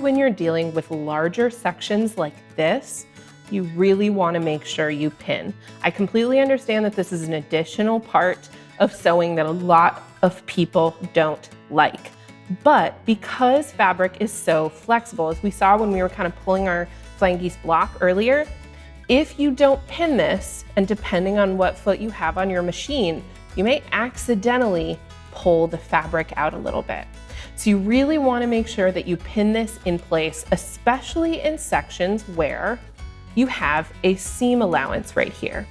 when you're dealing with larger sections like this, you really want to make sure you pin. I completely understand that this is an additional part of sewing that a lot of people don't like. But because fabric is so flexible, as we saw when we were kind of pulling our flying geese block earlier, if you don't pin this, and depending on what foot you have on your machine, you may accidentally pull the fabric out a little bit. So you really want to make sure that you pin this in place, especially in sections where you have a seam allowance right here.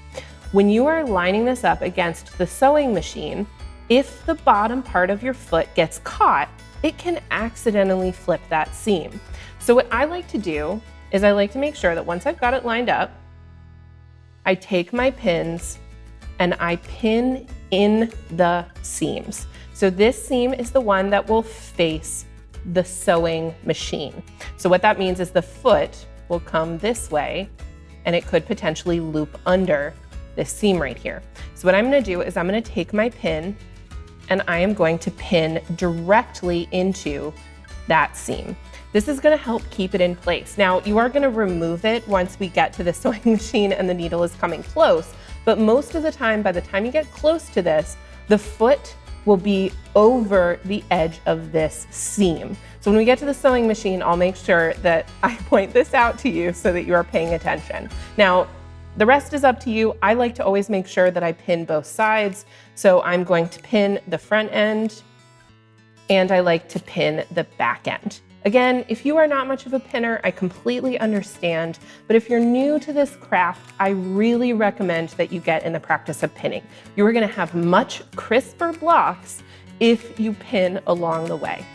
When you are lining this up against the sewing machine, if the bottom part of your foot gets caught, it can accidentally flip that seam. So what I like to do is I like to make sure that once I've got it lined up, I take my pins and I pin in the seams. So this seam is the one that will face the sewing machine. So what that means is the foot will come this way and it could potentially loop under this seam right here. So what I'm gonna do is I'm gonna take my pin and I am going to pin directly into that seam. This is gonna help keep it in place. Now, you are gonna remove it once we get to the sewing machine and the needle is coming close, but most of the time, by the time you get close to this, the foot will be over the edge of this seam. So when we get to the sewing machine, I'll make sure that I point this out to you so that you are paying attention. Now, the rest is up to you. I like to always make sure that I pin both sides. So I'm going to pin the front end and I like to pin the back end. Again, if you are not much of a pinner, I completely understand, but if you're new to this craft, I really recommend that you get in the practice of pinning. You are gonna have much crisper blocks if you pin along the way.